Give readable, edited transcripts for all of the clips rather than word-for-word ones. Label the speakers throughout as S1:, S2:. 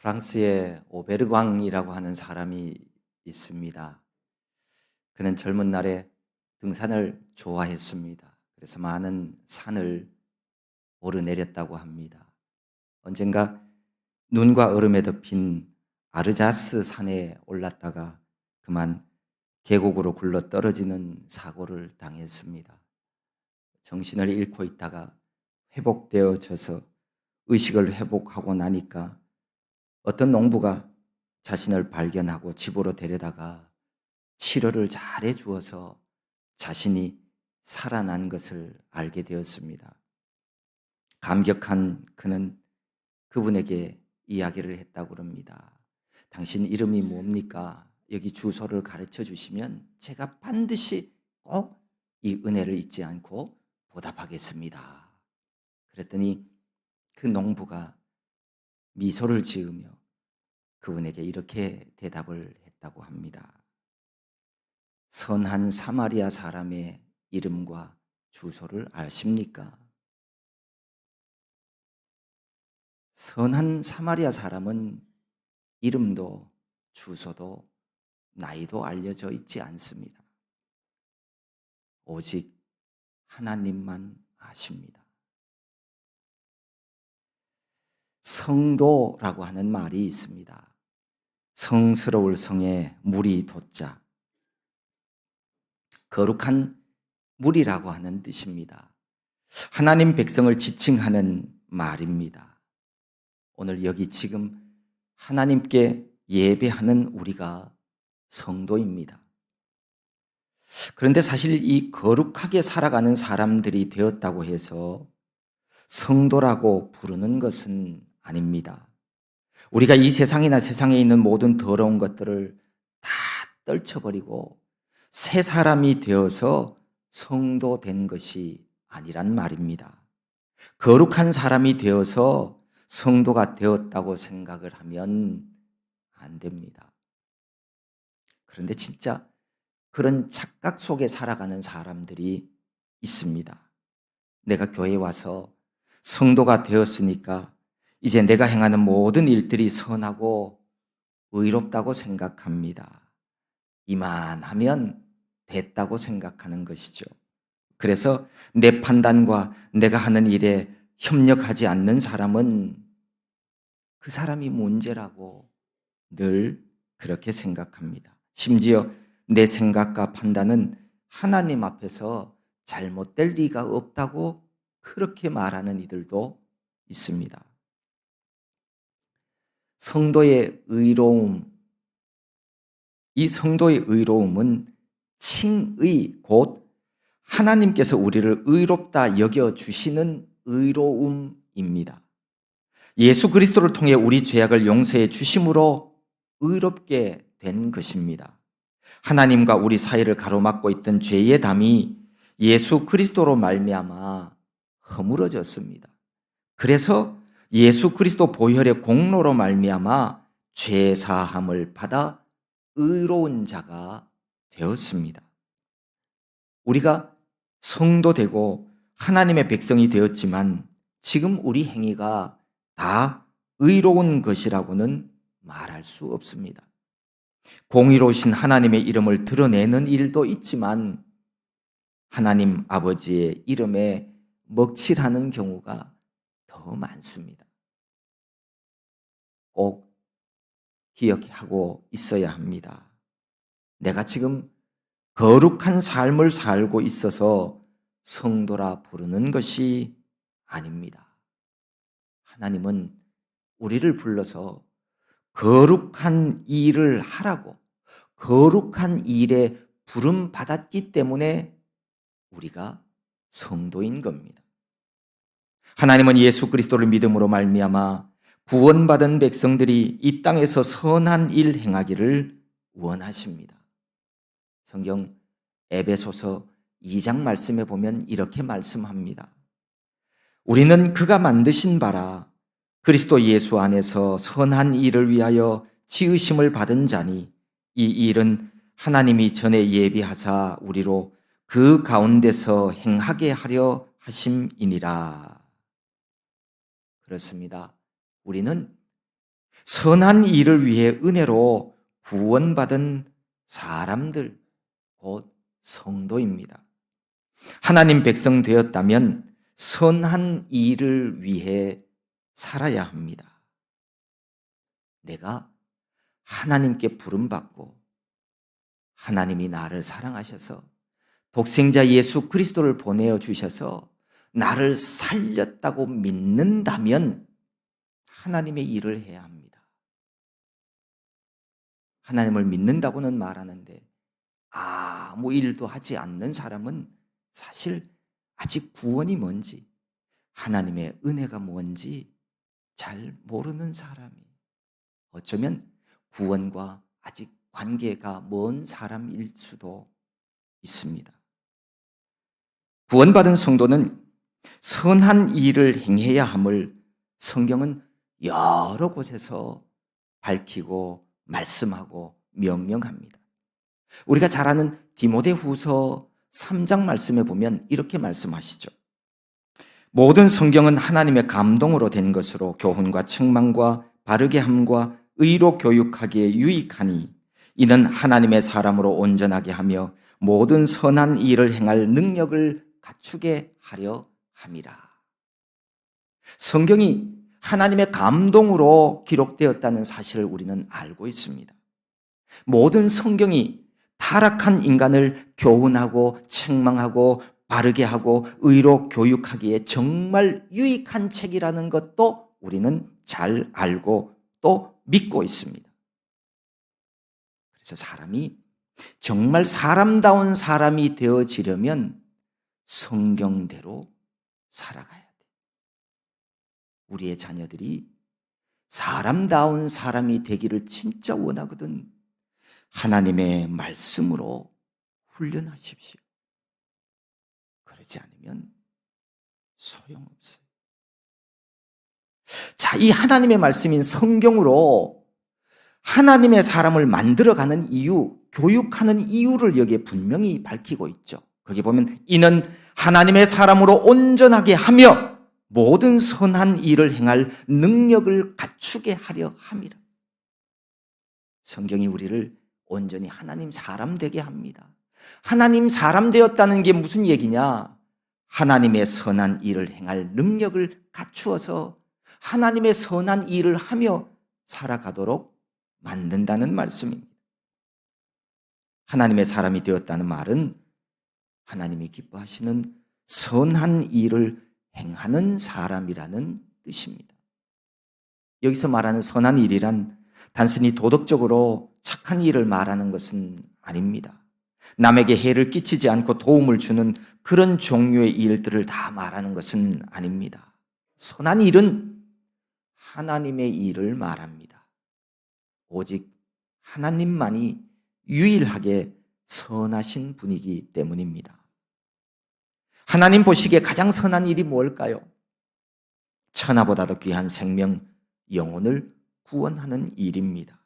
S1: 프랑스의 오베르광이라고 하는 사람이 있습니다. 그는 젊은 날에 등산을 좋아했습니다. 그래서 많은 산을 오르내렸다고 합니다. 언젠가 눈과 얼음에 덮인 아르자스 산에 올랐다가 그만 계곡으로 굴러 떨어지는 사고를 당했습니다. 정신을 잃고 있다가 회복되어져서 의식을 회복하고 나니까 어떤 농부가 자신을 발견하고 집으로 데려다가 치료를 잘해 주어서 자신이 살아난 것을 알게 되었습니다. 감격한 그는 그분에게 이야기를 했다고 합니다. 당신 이름이 뭡니까? 여기 주소를 가르쳐 주시면 제가 반드시 꼭 이 은혜를 잊지 않고 보답하겠습니다. 그랬더니 그 농부가 미소를 지으며 그분에게 이렇게 대답을 했다고 합니다. 선한 사마리아 사람의 이름과 주소를 아십니까? 선한 사마리아 사람은 이름도 주소도 나이도 알려져 있지 않습니다. 오직 하나님만 아십니다. 성도라고 하는 말이 있습니다. 성스러울 성에 무리 돋자. 거룩한 무리라고 하는 뜻입니다. 하나님 백성을 지칭하는 말입니다. 오늘 여기 지금 하나님께 예배하는 우리가 성도입니다. 그런데 사실 이 거룩하게 살아가는 사람들이 되었다고 해서 성도라고 부르는 것은 아닙니다. 우리가 이 세상이나 세상에 있는 모든 더러운 것들을 다 떨쳐버리고 새 사람이 되어서 성도 된 것이 아니란 말입니다. 거룩한 사람이 되어서 성도가 되었다고 생각을 하면 안 됩니다. 그런데 진짜 그런 착각 속에 살아가는 사람들이 있습니다. 내가 교회에 와서 성도가 되었으니까 이제 내가 행하는 모든 일들이 선하고 의롭다고 생각합니다. 이만하면 됐다고 생각하는 것이죠. 그래서 내 판단과 내가 하는 일에 협력하지 않는 사람은 그 사람이 문제라고 늘 그렇게 생각합니다. 심지어 내 생각과 판단은 하나님 앞에서 잘못될 리가 없다고 그렇게 말하는 이들도 있습니다. 성도의 의로움, 이 성도의 의로움은 칭의, 곧 하나님께서 우리를 의롭다 여겨주시는 의로움입니다. 예수 그리스도를 통해 우리 죄악을 용서해 주심으로 의롭게 된 것입니다. 하나님과 우리 사이를 가로막고 있던 죄의 담이 예수 그리스도로 말미암아 허물어졌습니다. 그래서 예수 그리스도 보혈의 공로로 말미암아 죄 사함을 받아 의로운 자가 되었습니다. 우리가 성도 되고 하나님의 백성이 되었지만 지금 우리 행위가 다 의로운 것이라고는 말할 수 없습니다. 공의로우신 하나님의 이름을 드러내는 일도 있지만 하나님 아버지의 이름에 먹칠하는 경우가 더 많습니다. 꼭 기억하고 있어야 합니다. 내가 지금 거룩한 삶을 살고 있어서 성도라 부르는 것이 아닙니다. 하나님은 우리를 불러서 거룩한 일을 하라고, 거룩한 일에 부름 받았기 때문에 우리가 성도인 겁니다. 하나님은 예수 그리스도를 믿음으로 말미암아 구원받은 백성들이 이 땅에서 선한 일 행하기를 원하십니다. 성경 에베소서 2장 말씀에 보면 이렇게 말씀합니다. 우리는 그가 만드신 바라 그리스도 예수 안에서 선한 일을 위하여 지으심을 받은 자니 이 일은 하나님이 전에 예비하사 우리로 그 가운데서 행하게 하려 하심이니라. 그렇습니다. 우리는 선한 일을 위해 은혜로 구원받은 사람들, 곧 성도입니다. 하나님 백성 되었다면 선한 일을 위해 살아야 합니다. 내가 하나님께 부름받고 하나님이 나를 사랑하셔서 독생자 예수 그리스도를 보내어 주셔서 나를 살렸다고 믿는다면 하나님의 일을 해야 합니다. 하나님을 믿는다고는 말하는데 아무 일도 하지 않는 사람은 사실 아직 구원이 뭔지, 하나님의 은혜가 뭔지 잘 모르는 사람이, 어쩌면 구원과 아직 관계가 먼 사람일 수도 있습니다. 구원받은 성도는 선한 일을 행해야 함을 성경은 여러 곳에서 밝히고 말씀하고 명령합니다. 우리가 잘 아는 디모데후서 3장 말씀에 보면 이렇게 말씀하시죠. 모든 성경은 하나님의 감동으로 된 것으로 교훈과 책망과 바르게 함과 의로 교육하기에 유익하니 이는 하나님의 사람으로 온전하게 하며 모든 선한 일을 행할 능력을 갖추게 하려 함이라. 성경이 하나님의 감동으로 기록되었다는 사실을 우리는 알고 있습니다. 모든 성경이 타락한 인간을 교훈하고 책망하고 바르게 하고 의로 교육하기에 정말 유익한 책이라는 것도 우리는 잘 알고 또 믿고 있습니다. 그래서 사람이 정말 사람다운 사람이 되어지려면 성경대로 살아가야 돼. 우리의 자녀들이 사람다운 사람이 되기를 진짜 원하거든 하나님의 말씀으로 훈련하십시오. 그러지 않으면 소용없어요. 자, 이 하나님의 말씀인 성경으로 하나님의 사람을 만들어가는 이유, 교육하는 이유를 여기에 분명히 밝히고 있죠. 거기 보면 이는 하나님의 사람으로 온전하게 하며 모든 선한 일을 행할 능력을 갖추게 하려 함이라. 성경이 우리를 온전히 하나님 사람 되게 합니다. 하나님 사람 되었다는 게 무슨 얘기냐? 하나님의 선한 일을 행할 능력을 갖추어서 하나님의 선한 일을 하며 살아가도록 만든다는 말씀입니다. 하나님의 사람이 되었다는 말은 하나님이 기뻐하시는 선한 일을 행하는 사람이라는 뜻입니다. 여기서 말하는 선한 일이란 단순히 도덕적으로 착한 일을 말하는 것은 아닙니다. 남에게 해를 끼치지 않고 도움을 주는 그런 종류의 일들을 다 말하는 것은 아닙니다. 선한 일은 하나님의 일을 말합니다. 오직 하나님만이 유일하게 선하신 분이기 때문입니다. 하나님 보시기에 가장 선한 일이 뭘까요? 천하보다도 귀한 생명, 영혼을 구원하는 일입니다.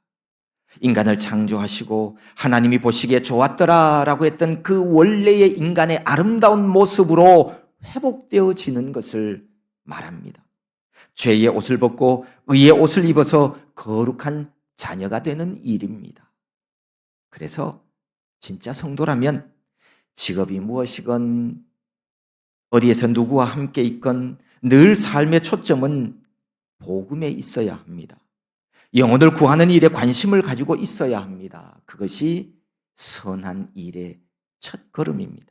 S1: 인간을 창조하시고 하나님이 보시기에 좋았더라라고 했던 그 원래의 인간의 아름다운 모습으로 회복되어지는 것을 말합니다. 죄의 옷을 벗고 의의 옷을 입어서 거룩한 자녀가 되는 일입니다. 그래서 진짜 성도라면 직업이 무엇이건 어디에서 누구와 함께 있건 늘 삶의 초점은 복음에 있어야 합니다. 영혼을 구하는 일에 관심을 가지고 있어야 합니다. 그것이 선한 일의 첫걸음입니다.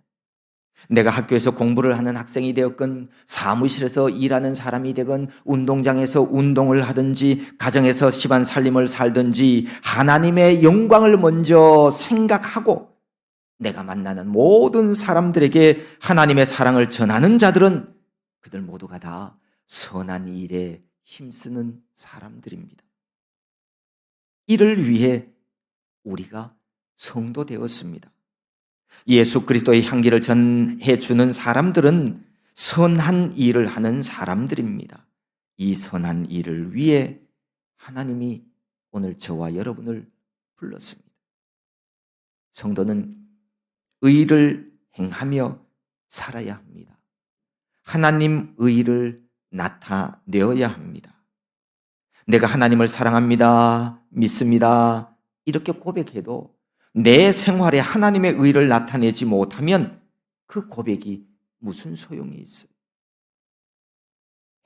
S1: 내가 학교에서 공부를 하는 학생이 되었건 사무실에서 일하는 사람이 되건 운동장에서 운동을 하든지 가정에서 집안 살림을 살든지 하나님의 영광을 먼저 생각하고 내가 만나는 모든 사람들에게 하나님의 사랑을 전하는 자들은 그들 모두가 다 선한 일에 힘쓰는 사람들입니다. 이를 위해 우리가 성도 되었습니다. 예수 그리스도의 향기를 전해 주는 사람들은 선한 일을 하는 사람들입니다. 이 선한 일을 위해 하나님이 오늘 저와 여러분을 불렀습니다. 성도는 의를 행하며 살아야 합니다. 하나님 의를 나타내어야 합니다. 내가 하나님을 사랑합니다, 믿습니다, 이렇게 고백해도 내 생활에 하나님의 의를 나타내지 못하면 그 고백이 무슨 소용이 있어요?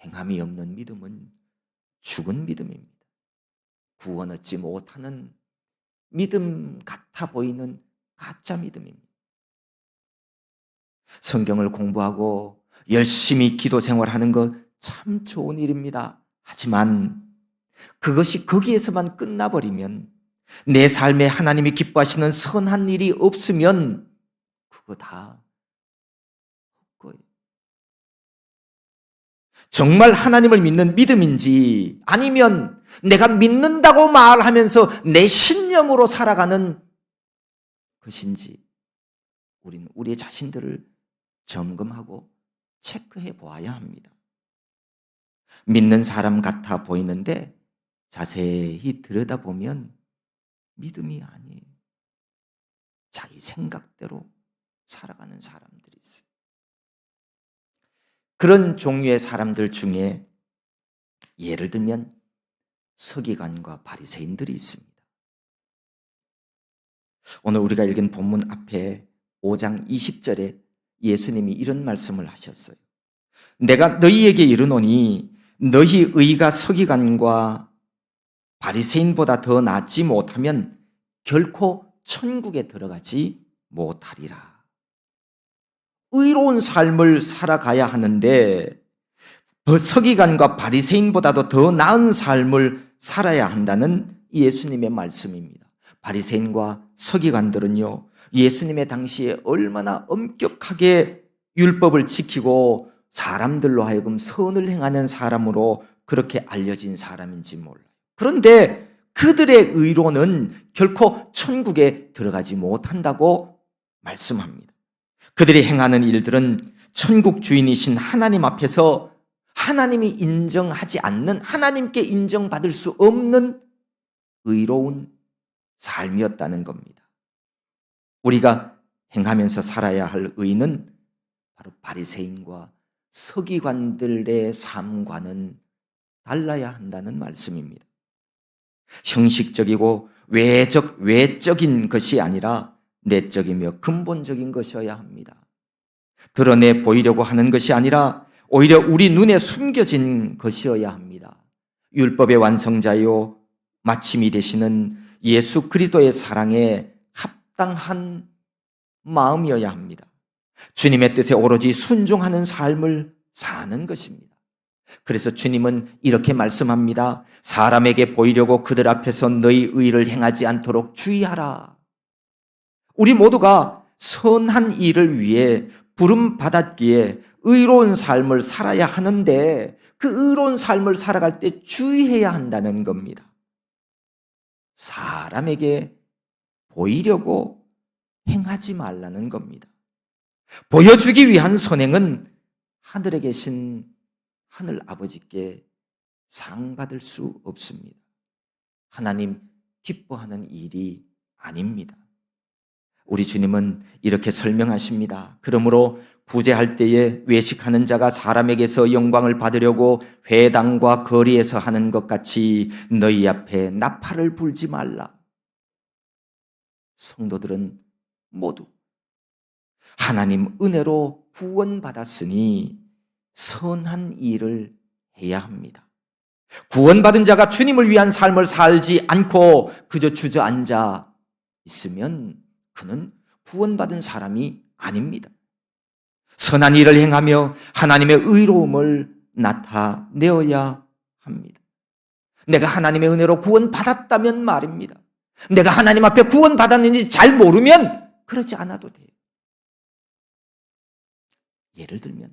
S1: 행함이 없는 믿음은 죽은 믿음입니다. 구원 얻지 못하는 믿음 같아 보이는 가짜 믿음입니다. 성경을 공부하고 열심히 기도 생활하는 것 참 좋은 일입니다. 하지만 그것이 거기에서만 끝나버리면, 내 삶에 하나님이 기뻐하시는 선한 일이 없으면 그거 다 헛거예요. 정말 하나님을 믿는 믿음인지, 아니면 내가 믿는다고 말하면서 내 신념으로 살아가는 것인지, 우리는 우리 자신들을 점검하고 체크해 보아야 합니다. 믿는 사람 같아 보이는데 자세히 들여다보면 믿음이 아니에요. 자기 생각대로 살아가는 사람들이 있어요. 그런 종류의 사람들 중에 예를 들면 서기관과 바리새인들이 있습니다. 오늘 우리가 읽은 본문 앞에 5장 20절에 예수님이 이런 말씀을 하셨어요. 내가 너희에게 이르노니 너희 의가 서기관과 바리새인보다 더 낫지 못하면 결코 천국에 들어가지 못하리라. 의로운 삶을 살아가야 하는데 서기관과 바리새인보다도 더 나은 삶을 살아야 한다는 예수님의 말씀입니다. 바리새인과 서기관들은요, 예수님의 당시에 얼마나 엄격하게 율법을 지키고 사람들로 하여금 선을 행하는 사람으로 그렇게 알려진 사람인지 몰라요. 그런데 그들의 의로는 결코 천국에 들어가지 못한다고 말씀합니다. 그들이 행하는 일들은 천국 주인이신 하나님 앞에서 하나님이 인정하지 않는, 하나님께 인정받을 수 없는 의로운 삶이었다는 겁니다. 우리가 행하면서 살아야 할 의는 바로 바리새인과 서기관들의 삶과는 달라야 한다는 말씀입니다. 형식적이고 외적인 것이 아니라 내적이며 근본적인 것이어야 합니다. 드러내 보이려고 하는 것이 아니라 오히려 우리 눈에 숨겨진 것이어야 합니다. 율법의 완성자요 마침이 되시는 예수 그리스도의 사랑에 합당한 마음이어야 합니다. 주님의 뜻에 오로지 순종하는 삶을 사는 것입니다. 그래서 주님은 이렇게 말씀합니다. 사람에게 보이려고 그들 앞에서 너희 의를 행하지 않도록 주의하라. 우리 모두가 선한 일을 위해 부름 받았기에 의로운 삶을 살아야 하는데, 그 의로운 삶을 살아갈 때 주의해야 한다는 겁니다. 사람에게 보이려고 행하지 말라는 겁니다. 보여주기 위한 선행은 하늘에 계신 하늘 아버지께 상 받을 수 없습니다. 하나님 기뻐하는 일이 아닙니다. 우리 주님은 이렇게 설명하십니다. 그러므로 구제할 때에 외식하는 자가 사람에게서 영광을 받으려고 회당과 거리에서 하는 것 같이 너희 앞에 나팔을 불지 말라. 성도들은 모두 하나님 은혜로 구원받았으니 선한 일을 해야 합니다. 구원받은 자가 주님을 위한 삶을 살지 않고 그저 주저앉아 있으면 그는 구원받은 사람이 아닙니다. 선한 일을 행하며 하나님의 의로움을 나타내어야 합니다. 내가 하나님의 은혜로 구원받았다면 말입니다. 내가 하나님 앞에 구원받았는지 잘 모르면 그러지 않아도 돼요. 예를 들면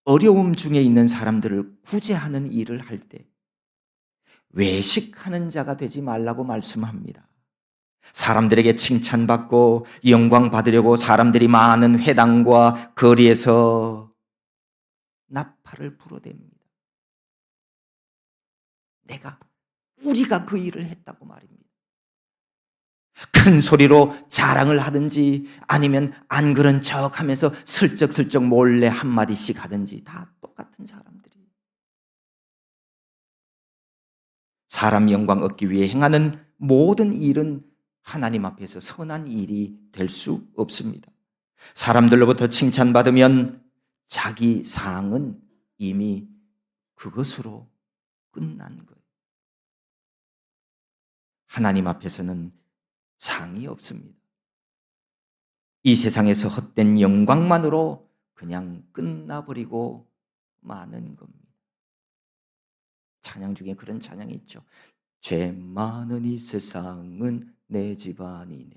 S1: 어려움 중에 있는 사람들을 구제하는 일을 할 때 외식하는 자가 되지 말라고 말씀합니다. 사람들에게 칭찬받고 영광 받으려고 사람들이 많은 회당과 거리에서 나팔을 불어댑니다. 우리가 그 일을 했다고 말입니다. 큰 소리로 자랑을 하든지 아니면 안 그런 척 하면서 슬쩍슬쩍 몰래 한마디씩 하든지 다 똑같은 사람들이. 사람 영광 얻기 위해 행하는 모든 일은 하나님 앞에서 선한 일이 될 수 없습니다. 사람들로부터 칭찬받으면 자기 상은 이미 그것으로 끝난 거예요. 하나님 앞에서는 상이 없습니다. 이 세상에서 헛된 영광만으로 그냥 끝나버리고 마는 겁니다. 찬양 중에 그런 찬양이 있죠. 죄 많은 이 세상은 내 집안이네.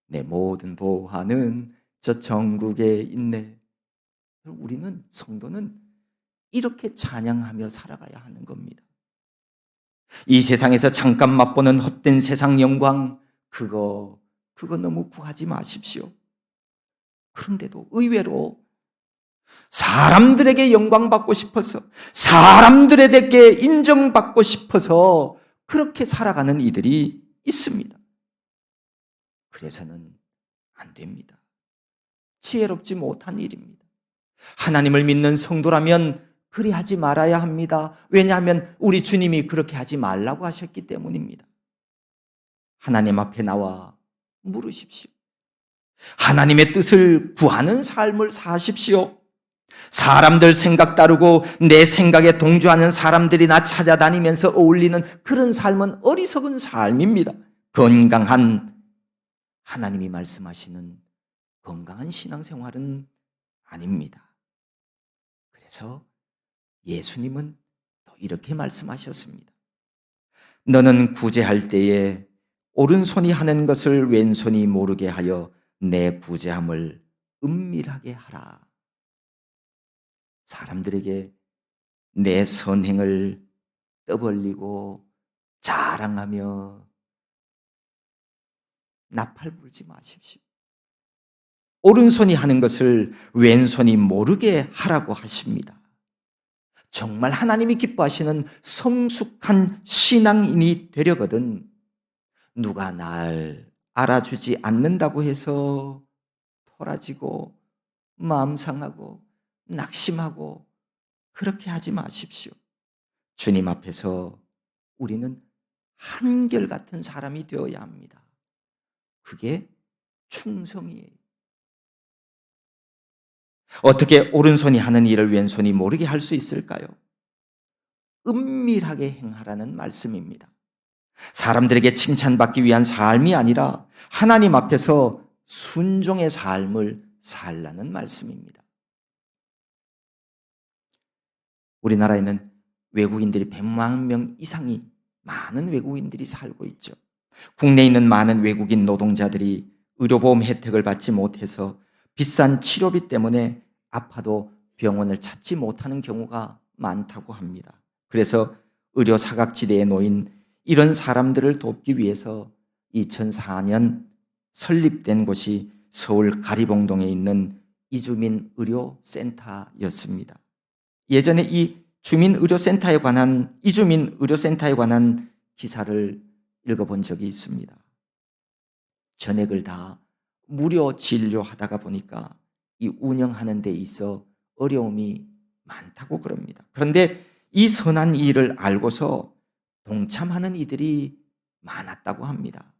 S1: 내 모든 보화는 저 천국에 있네. 우리는 성도는 이렇게 찬양하며 살아가야 하는 겁니다. 이 세상에서 잠깐 맛보는 헛된 세상 영광, 그거 너무 구하지 마십시오. 그런데도 의외로 사람들에게 영광받고 싶어서, 사람들에게 인정받고 싶어서 그렇게 살아가는 이들이 있습니다. 그래서는 안 됩니다. 지혜롭지 못한 일입니다. 하나님을 믿는 성도라면 그리 하지 말아야 합니다. 왜냐하면 우리 주님이 그렇게 하지 말라고 하셨기 때문입니다. 하나님 앞에 나와 물으십시오. 하나님의 뜻을 구하는 삶을 사십시오. 사람들 생각 따르고 내 생각에 동조하는 사람들이나 찾아다니면서 어울리는 그런 삶은 어리석은 삶입니다. 건강한, 하나님이 말씀하시는 건강한 신앙생활은 아닙니다. 그래서 예수님은 또 이렇게 말씀하셨습니다. 너는 구제할 때에 오른손이 하는 것을 왼손이 모르게 하여 내 구제함을 은밀하게 하라. 사람들에게 내 선행을 떠벌리고 자랑하며 나팔 불지 마십시오. 오른손이 하는 것을 왼손이 모르게 하라고 하십니다. 정말 하나님이 기뻐하시는 성숙한 신앙인이 되려거든 누가 날 알아주지 않는다고 해서 토라지고 마음 상하고 낙심하고 그렇게 하지 마십시오. 주님 앞에서 우리는 한결같은 사람이 되어야 합니다. 그게 충성이에요. 어떻게 오른손이 하는 일을 왼손이 모르게 할 수 있을까요? 은밀하게 행하라는 말씀입니다. 사람들에게 칭찬받기 위한 삶이 아니라 하나님 앞에서 순종의 삶을 살라는 말씀입니다. 우리나라에는 외국인들이 100만 명 이상이 많은 외국인들이 살고 있죠. 국내에 있는 많은 외국인 노동자들이 의료보험 혜택을 받지 못해서 비싼 치료비 때문에 아파도 병원을 찾지 못하는 경우가 많다고 합니다. 그래서 의료 사각지대에 놓인 이런 사람들을 돕기 위해서 2004년 설립된 곳이 서울 가리봉동에 있는 이주민 의료센터였습니다. 예전에 이 이주민 의료센터에 관한 기사를 읽어본 적이 있습니다. 전액을 다 무료 진료하다가 보니까 이 운영하는 데 있어 어려움이 많다고 그럽니다. 그런데 이 선한 일을 알고서 동참하는 이들이 많았다고 합니다.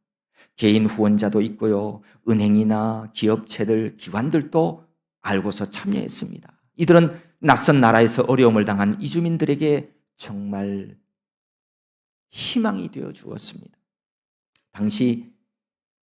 S1: 개인 후원자도 있고요. 은행이나 기업체들, 기관들도 알고서 참여했습니다. 이들은 낯선 나라에서 어려움을 당한 이주민들에게 정말 희망이 되어 주었습니다. 당시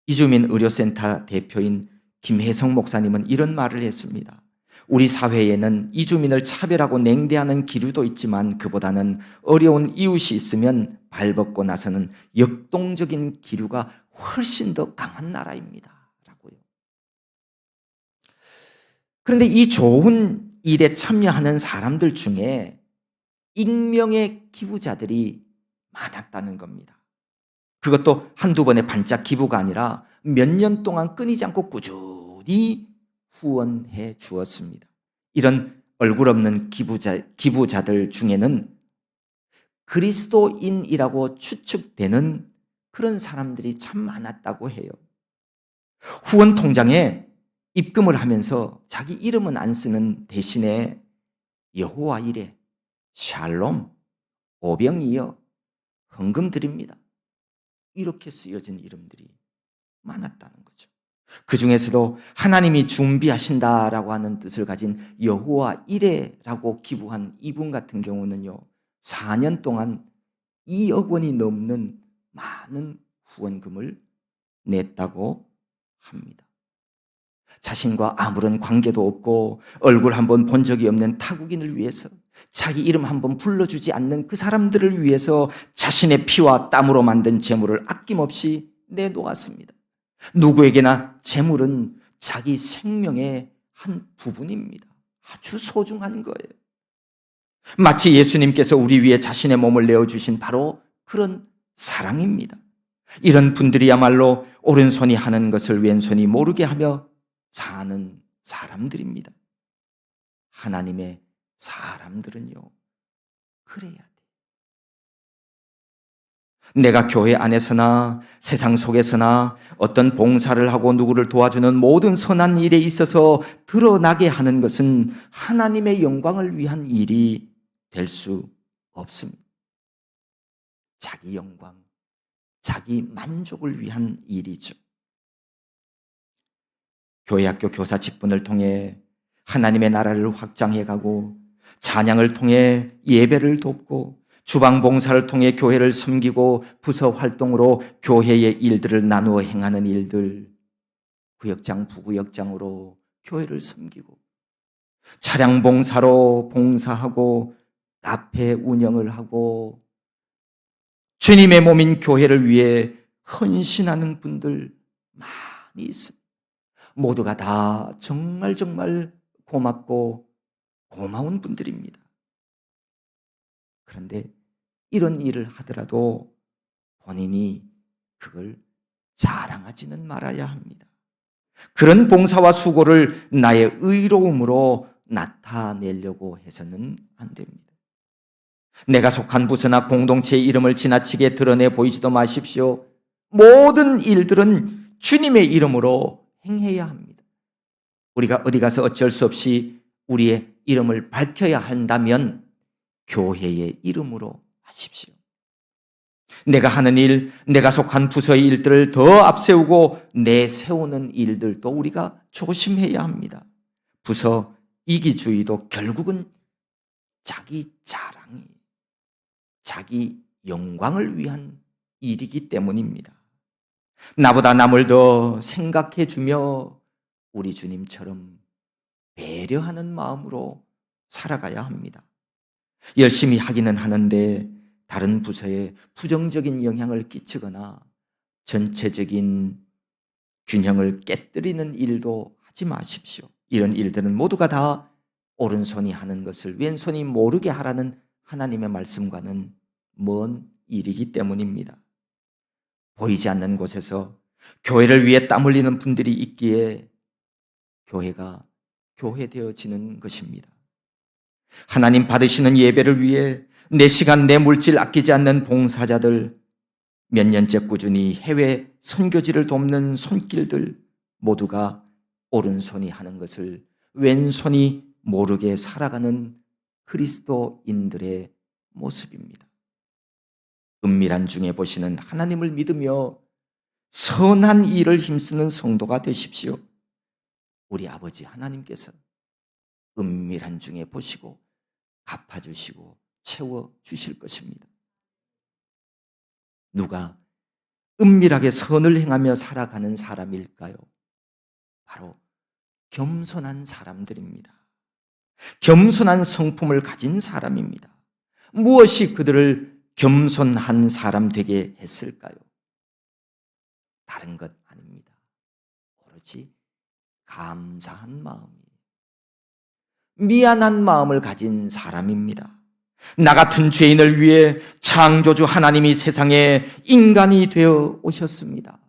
S1: 이주민 의료센터 대표인 김혜성 목사님은 이런 말을 했습니다. 우리 사회에는 이주민을 차별하고 냉대하는 기류도 있지만 그보다는 어려운 이웃이 있으면 발벗고 나서는 역동적인 기류가 훨씬 더 강한 나라입니다. 라고요. 그런데 이 좋은 일에 참여하는 사람들 중에 익명의 기부자들이 많았다는 겁니다. 그것도 한두 번의 반짝 기부가 아니라 몇 년 동안 끊이지 않고 꾸준히 후원해 주었습니다. 이런 얼굴 없는 기부자들 중에는 그리스도인이라고 추측되는 그런 사람들이 참 많았다고 해요. 후원 통장에 입금을 하면서 자기 이름은 안 쓰는 대신에 여호와 이레, 샬롬, 오병이어, 헌금 드립니다. 이렇게 쓰여진 이름들이 많았다는 거죠. 그 중에서도 하나님이 준비하신다라고 하는 뜻을 가진 여호와 이레라고 기부한 이분 같은 경우는요, 4년 동안 2억 원이 넘는 많은 후원금을 냈다고 합니다. 자신과 아무런 관계도 없고 얼굴 한번 본 적이 없는 타국인을 위해서, 자기 이름 한번 불러주지 않는 그 사람들을 위해서 자신의 피와 땀으로 만든 재물을 아낌없이 내놓았습니다. 누구에게나 재물은 자기 생명의 한 부분입니다. 아주 소중한 거예요. 마치 예수님께서 우리 위해 자신의 몸을 내어주신 바로 그런 사랑입니다. 이런 분들이야말로 오른손이 하는 것을 왼손이 모르게 하며 사는 사람들입니다. 하나님의 사람들은요, 그래야 돼. 내가 교회 안에서나 세상 속에서나 어떤 봉사를 하고 누구를 도와주는 모든 선한 일에 있어서 드러나게 하는 것은 하나님의 영광을 위한 일이 될 수 없습니다. 자기 영광, 자기 만족을 위한 일이죠. 교회 학교 교사 직분을 통해 하나님의 나라를 확장해가고, 찬양을 통해 예배를 돕고, 주방 봉사를 통해 교회를 섬기고, 부서 활동으로 교회의 일들을 나누어 행하는 일들, 구역장, 부구역장으로 교회를 섬기고, 차량 봉사로 봉사하고, 카페 운영을 하고, 주님의 몸인 교회를 위해 헌신하는 분들 많이 있습니다. 모두가 다 정말 고맙고 고마운 분들입니다. 그런데 이런 일을 하더라도 본인이 그걸 자랑하지는 말아야 합니다. 그런 봉사와 수고를 나의 의로움으로 나타내려고 해서는 안 됩니다. 내가 속한 부서나 공동체의 이름을 지나치게 드러내 보이지도 마십시오. 모든 일들은 주님의 이름으로 행해야 합니다. 우리가 어디 가서 어쩔 수 없이 우리의 이름을 밝혀야 한다면 교회의 이름으로 하십시오. 내가 하는 일, 내가 속한 부서의 일들을 더 앞세우고 내세우는 일들도 우리가 조심해야 합니다. 부서 이기주의도 결국은 자기 자랑이, 자기 영광을 위한 일이기 때문입니다. 나보다 남을 더 생각해주며 우리 주님처럼 배려하는 마음으로 살아가야 합니다. 열심히 하기는 하는데 다른 부서에 부정적인 영향을 끼치거나 전체적인 균형을 깨뜨리는 일도 하지 마십시오. 이런 일들은 모두가 다 오른손이 하는 것을 왼손이 모르게 하라는 하나님의 말씀과는 먼 일이기 때문입니다. 보이지 않는 곳에서 교회를 위해 땀 흘리는 분들이 있기에 교회가 교회되어지는 것입니다. 하나님 받으시는 예배를 위해 내 시간, 내 물질 아끼지 않는 봉사자들, 몇 년째 꾸준히 해외 선교지를 돕는 손길들 모두가 오른손이 하는 것을 왼손이 모르게 살아가는 그리스도인들의 모습입니다. 은밀한 중에 보시는 하나님을 믿으며 선한 일을 힘쓰는 성도가 되십시오. 우리 아버지 하나님께서 은밀한 중에 보시고 갚아주시고 채워주실 것입니다. 누가 은밀하게 선을 행하며 살아가는 사람일까요? 바로 겸손한 사람들입니다. 겸손한 성품을 가진 사람입니다. 무엇이 그들을 겸손한 사람 되게 했을까요? 다른 것 아닙니다. 오로지 감사한 마음이에요. 미안한 마음을 가진 사람입니다. 나 같은 죄인을 위해 창조주 하나님이 세상에 인간이 되어 오셨습니다.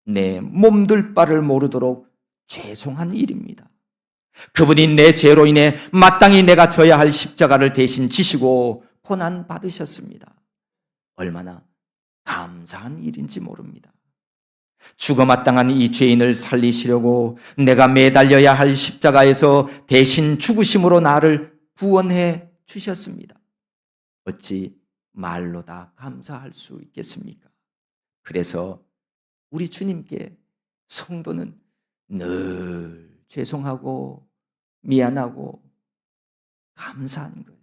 S1: 내 몸둘 바를 모르도록 죄송한 일입니다. 그분이 내 죄로 인해 마땅히 내가 져야 할 십자가를 대신 지시고 고난 받으셨습니다. 얼마나 감사한 일인지 모릅니다. 죽어마땅한 이 죄인을 살리시려고 내가 매달려야 할 십자가에서 대신 죽으심으로 나를 구원해 주셨습니다. 어찌 말로 다 감사할 수 있겠습니까? 그래서 우리 주님께 성도는 늘 죄송하고 미안하고 감사한 거예요.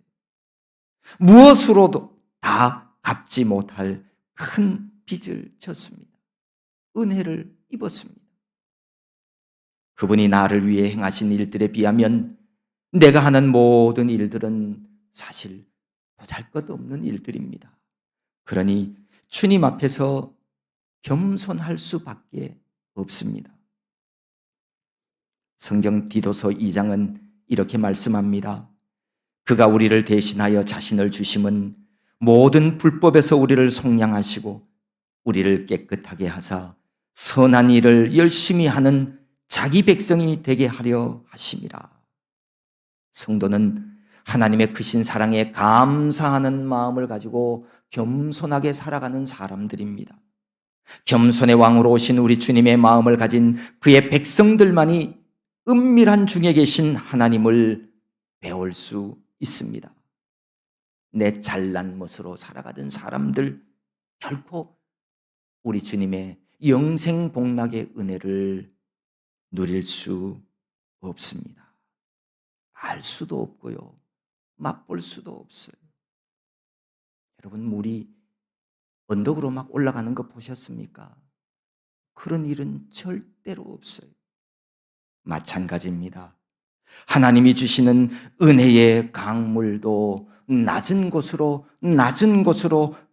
S1: 무엇으로도 다 갚지 못할 큰 빚을 졌습니다. 은혜를 입었습니다. 그분이 나를 위해 행하신 일들에 비하면 내가 하는 모든 일들은 사실 보잘것없는 일들입니다. 그러니 주님 앞에서 겸손할 수밖에 없습니다. 성경 디도서 2장은 이렇게 말씀합니다. 그가 우리를 대신하여 자신을 주심은 모든 불법에서 우리를 속량하시고 우리를 깨끗하게 하사 선한 일을 열심히 하는 자기 백성이 되게 하려 하심이라. 성도는 하나님의 크신 사랑에 감사하는 마음을 가지고 겸손하게 살아가는 사람들입니다. 겸손의 왕으로 오신 우리 주님의 마음을 가진 그의 백성들만이 은밀한 중에 계신 하나님을 배울 수 있습니다. 내 잘난 멋으로 살아가던 사람들 결코 우리 주님의 영생복락의 은혜를 누릴 수 없습니다. 알 수도 없고요. 맛볼 수도 없어요. 여러분, 물이 언덕으로 막 올라가는 거 보셨습니까? 그런 일은 절대로 없어요. 마찬가지입니다. 하나님이 주시는 은혜의 강물도 낮은 곳으로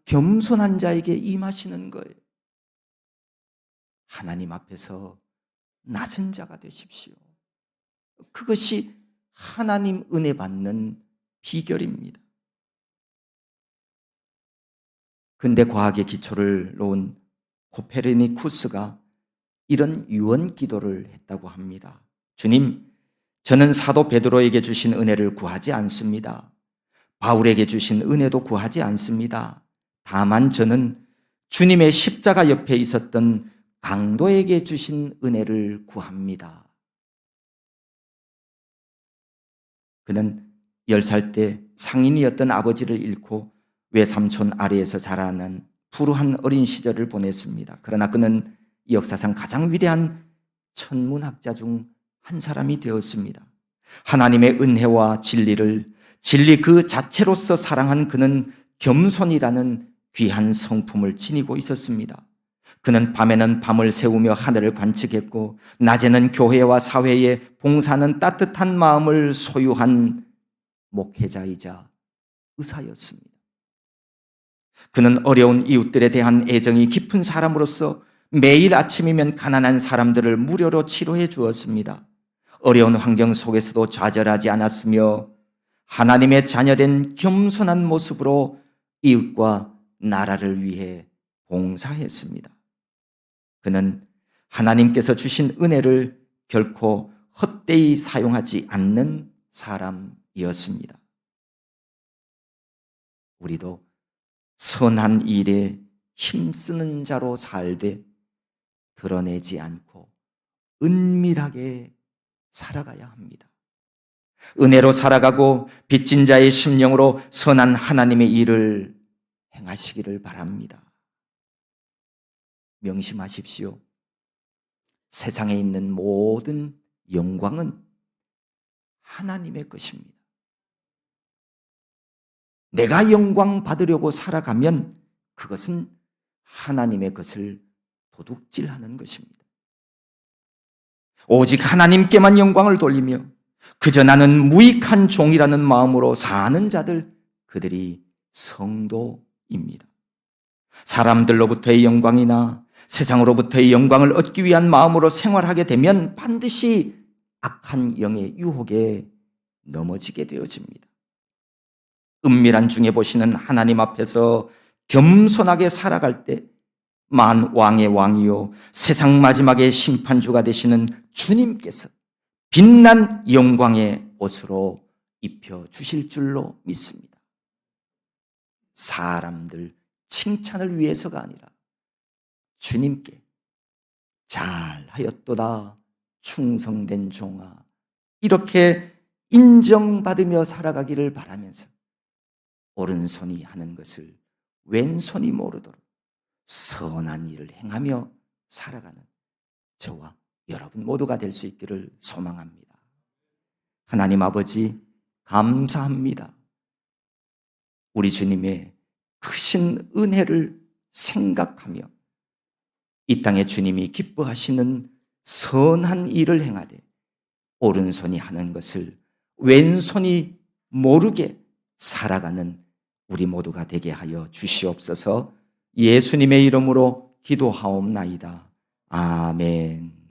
S1: 겸손한 자에게 임하시는 거예요. 하나님 앞에서 낮은 자가 되십시오. 그것이 하나님 은혜 받는 비결입니다. 근대 과학의 기초를 놓은 코페르니쿠스가 이런 유언 기도를 했다고 합니다. 주님, 저는 사도 베드로에게 주신 은혜를 구하지 않습니다. 바울에게 주신 은혜도 구하지 않습니다. 다만 저는 주님의 십자가 옆에 있었던 강도에게 주신 은혜를 구합니다. 그는 10살 때 상인이었던 아버지를 잃고 외삼촌 아래에서 자라는 불우한 어린 시절을 보냈습니다. 그러나 그는 역사상 가장 위대한 천문학자 중 한 사람이 되었습니다. 하나님의 은혜와 진리를 진리 그 자체로서 사랑한 그는 겸손이라는 귀한 성품을 지니고 있었습니다. 그는 밤에는 밤을 새우며 하늘을 관측했고 낮에는 교회와 사회에 봉사하는 따뜻한 마음을 소유한 목회자이자 의사였습니다. 그는 어려운 이웃들에 대한 애정이 깊은 사람으로서 매일 아침이면 가난한 사람들을 무료로 치료해 주었습니다. 어려운 환경 속에서도 좌절하지 않았으며 하나님의 자녀된 겸손한 모습으로 이웃과 나라를 위해 봉사했습니다. 그는 하나님께서 주신 은혜를 결코 헛되이 사용하지 않는 사람이었습니다. 우리도 선한 일에 힘쓰는 자로 살되 드러내지 않고 은밀하게 살아가야 합니다. 은혜로 살아가고 빚진 자의 심령으로 선한 하나님의 일을 행하시기를 바랍니다. 명심하십시오. 세상에 있는 모든 영광은 하나님의 것입니다. 내가 영광 받으려고 살아가면 그것은 하나님의 것을 도둑질하는 것입니다. 오직 하나님께만 영광을 돌리며 그저 나는 무익한 종이라는 마음으로 사는 자들, 그들이 성도입니다. 사람들로부터의 영광이나 세상으로부터의 영광을 얻기 위한 마음으로 생활하게 되면 반드시 악한 영의 유혹에 넘어지게 되어집니다. 은밀한 중에 보시는 하나님 앞에서 겸손하게 살아갈 때 만왕의 왕이요 세상 마지막의 심판주가 되시는 주님께서 빛난 영광의 옷으로 입혀주실 줄로 믿습니다. 사람들 칭찬을 위해서가 아니라 주님께 잘하였도다 충성된 종아, 이렇게 인정받으며 살아가기를 바라면서 오른손이 하는 것을 왼손이 모르도록 선한 일을 행하며 살아가는 저와 여러분 모두가 될 수 있기를 소망합니다. 하나님 아버지, 감사합니다. 우리 주님의 크신 은혜를 생각하며 이 땅에 주님이 기뻐하시는 선한 일을 행하되 오른손이 하는 것을 왼손이 모르게 살아가는 우리 모두가 되게 하여 주시옵소서. 예수님의 이름으로 기도하옵나이다. 아멘.